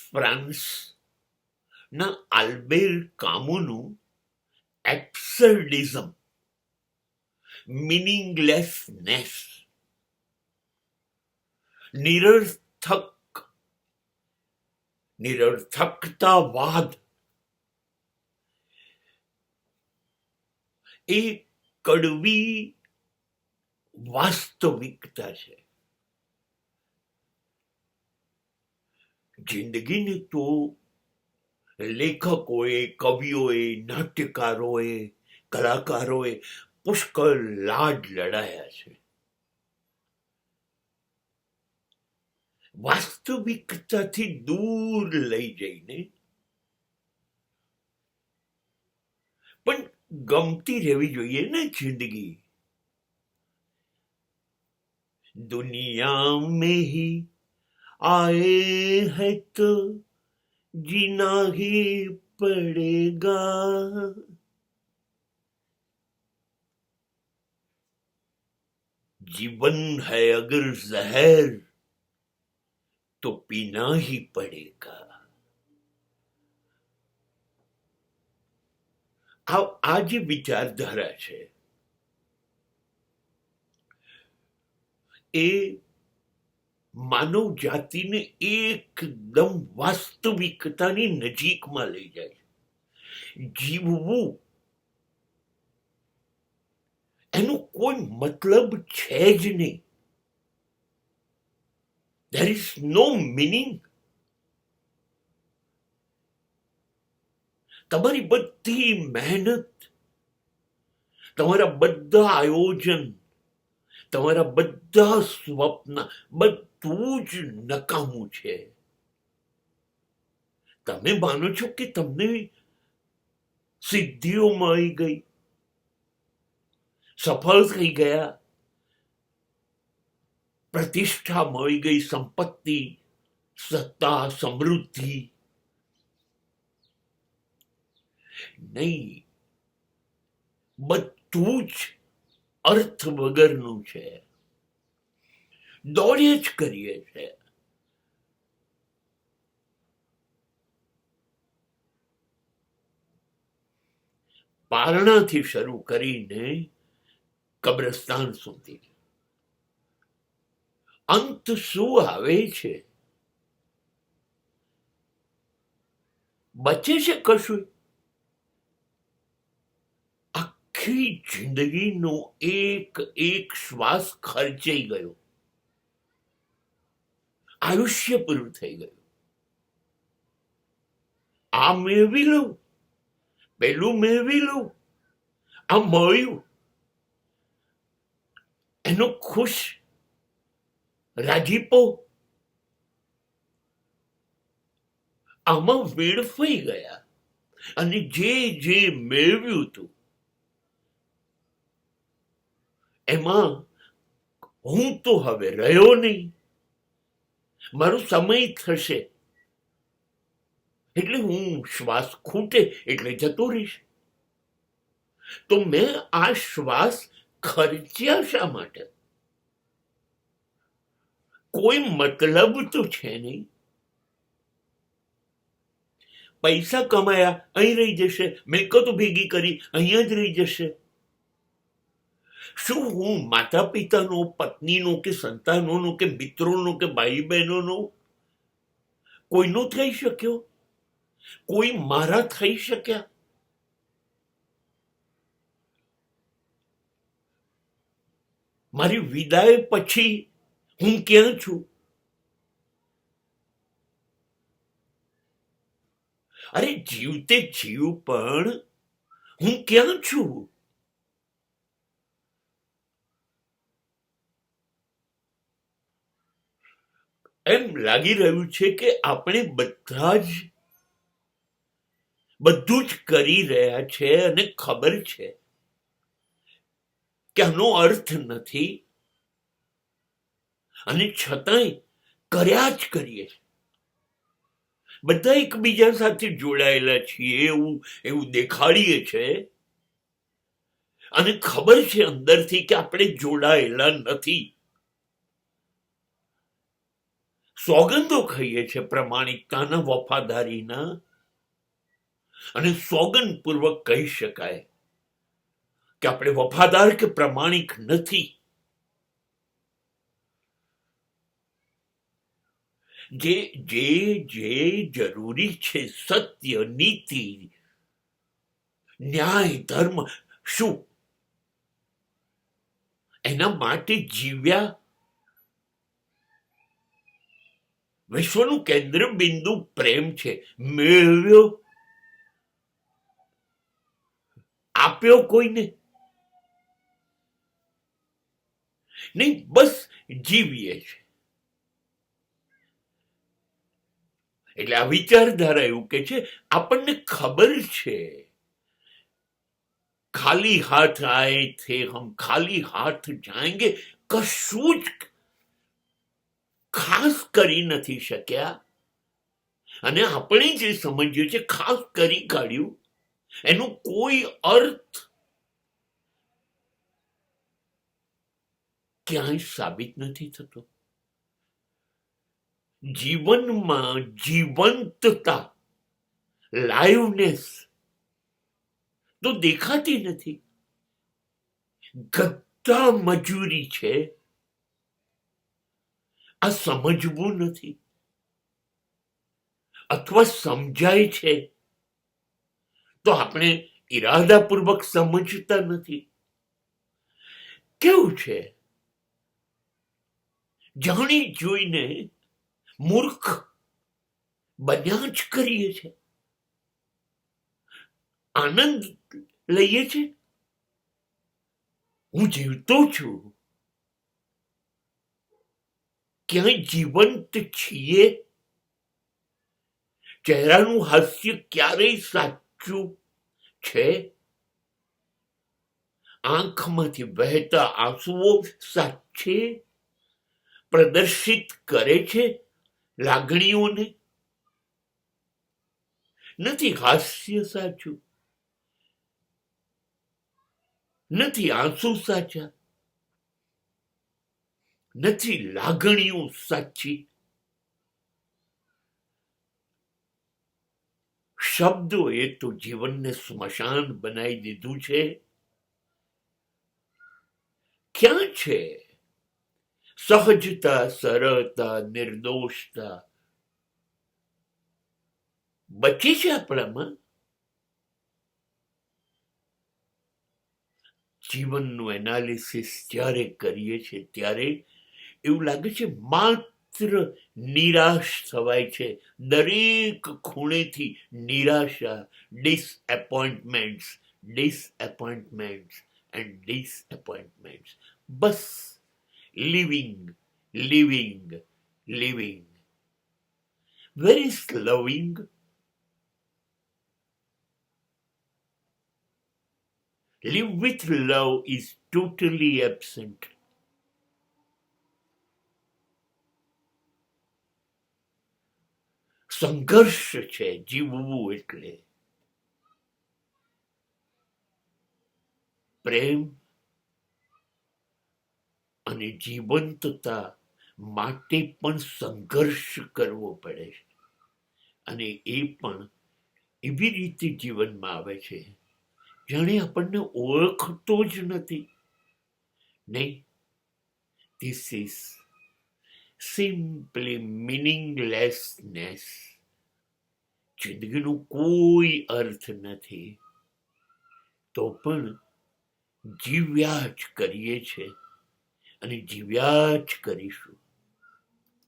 France ના આલ્બેર કામુનું એબ્સર્ડિઝમ, મીનિંગલેસનેસ, નિરર્થકતાવાદ એ કડવી વાસ્તવિકતા છે. જિંદગીને તો લેખકોએ, કવિઓએ, નાટ્યકારોએ, કલાકારોએ પુષ્કળ લાડ લડાયા છે. વાસ્તવિકતાથી દૂર લઈ જઈને પણ ગમતી રહેવી જોઈએ ને જિંદગી. દુનિયા મેં હી आए हैं तो जीना ही पड़ेगा. जीवन है अगर जहर तो पीना ही पड़ेगा. આ જે વિચારધારા છે એ માનવ જાતિને એકદમ વાસ્તવિકતાની નજીકમાં લઈ જાય. જીવવું એનો કોઈ મતલબ છે જ નહીં. there is no meaning. તમારી બધી મહેનત, તમારા બધા આયોજન, તમારા બધા સ્વપ્ન બધું જ નકામું છે. તમે માનો છો કે તમને સિદ્ધિઓ મળી ગઈ, સફળ થઈ ગયા, પ્રતિષ્ઠા મળી ગઈ, સંપત્તિ, સત્તા, સમૃદ્ધિ. નહીં, બધું જ અર્થ વગરનું છે. દોડીએ જ કરીએ છે. પારણાથી શરૂ કરીને કબ્રસ્તાન સુધી અંત શું આવે છે? બચે છે કશું? આખી જિંદગીનો એક એક શ્વાસ ખર્ચાઈ ગયો, આયુષ્ય પૂરું થઈ ગયું. આ મેળવી લઉં, પેલું મેળવી લઉં, આ મળ્યું, એનો ખુશ રાજીપો આમાં વેડફાઈ ગયા. અને જે મેળવ્યું હતું એમાં હું તો હવે રહ્યો નહીં. મારો સમય થશે એટલે હું શ્વાસ ખૂટે એટલે જતો રહીશ. તો મેં આ શ્વાસ ખર્ચ્યા શા માટે? કોઈ મતલબ તો છે નહીં. પૈસા કમાયા, અહીં રહી જશે. મિલકતો ભેગી કરી, અહીંયા જ રહી જશે. શું હું માતા પિતાનો, પત્નીનો કે સંતાનોનો કે મિત્રોનો કે ભાઈ બહેનોનો કોઈનો થઈ શક્યો? કોઈ મારા થઈ શક્યા? મારી વિદાય પછી હું ક્યાં છું? અરે જીવતે જીવ પણ હું ક્યાં છું? એમ લાગી રહ્યું છે કે આપણે બધા જ બધું જ કરી રહ્યા છે અને ખબર છે કે આનો અર્થ નથી, અને છતાંય કર્યા જ કરીએ. બધા એકબીજા સાથે જોડાયેલા છીએ એવું દેખાડીએ છે, અને ખબર છે અંદરથી કે આપણે જોડાયેલા નથી. સોગંદો ખાઈએ છે પ્રમાણિકતાના, વફાદારીના, અને સોગંદ પૂર્વક કહી શકાય કે આપણે વફાદાર કે પ્રમાણિક નથી. જે જે જે જરૂરી છે, સત્ય, નીતિ, ન્યાય, ધર્મ, શું એના માટે જીવ્યા. વિશ્વનું કેન્દ્ર બિંદુ પ્રેમ છે. મેળવ્યો, આપ્યો કોઈને નહીં, બસ જીવીએ છે. એટલે આ વિચારધારા એવું કે છે, આપણને ખબર છે ખાલી હાથ આए थे हम, ખાલી હાથ જાएंगे, કશું જ ખાસ કરી નથી શક્યા. અને આપણે જે સમજીએ છીએ ખાસ કરી કાઢ્યું, એનો કોઈ અર્થ ક્યાંય સાબિત નથી થતો. જીવનમાં જીવંતતા, લાઈવનેસ તો દેખાતી નથી. ગદ્દા મજૂરી છે. આ સમજવું નથી, અથવા સમજાય છે તો આપણે ઈરાદાપૂર્વક સમજતા નથી. કેવું છે, જાણી જોઈને મૂર્ખ બન્યા જ કરીએ છે. આનંદ લઈએ છે, હું જીવતો છું, ક્યાંય જીવંત છીએ. ચહેરાનું હાસ્ય ક્યારેય સાચું છે? આંખમાંથી વહેતા આંસુઓ સાચે પ્રદર્શિત કરે છે લાગણીઓને? નથી હાસ્ય સાચું, નથી આંસુ સાચા, નથી લાગણીઓ સાચી. શબ્દો એ તો જીવનને સ્મશાન બનાવી દીધું છે. ક્યાં છે સહજતા, સરળતા, નિર્દોષતા? બચી છે આપણામાં? જીવનનું એનાલિસિસ જ્યારે કરીએ છીએ ત્યારે એવું લાગે છે માત્ર નિરાશ થવાય છે. દરેક ખૂણેથી નિરાશા, ડિસએપોઇન્ટમેન્ટ્સ, ડિસએપોઇન્ટમેન્ટ્સ એન્ડ ડિસએપોઇન્ટમેન્ટ્સ. બસ living, living, living. Where is loving? Live with love is totally absent. સંઘર્ષ છે જીવવું એટલે. પ્રેમ અને જીવંતતા માટે પણ સંઘર્ષ કરવો પડે છે. અને એ પણ એવી રીતે જીવનમાં આવે છે જાણે આપણને ઓળખતો જ નથી. નહીં, ધીસ ઇઝ સિમ્પલી મીનિંગલેસનેસ. જિંદગીનો કોઈ અર્થ નથી, તો પણ જીવ્યા જ કરીએ છે અને જીવ્યા જ કરીશું.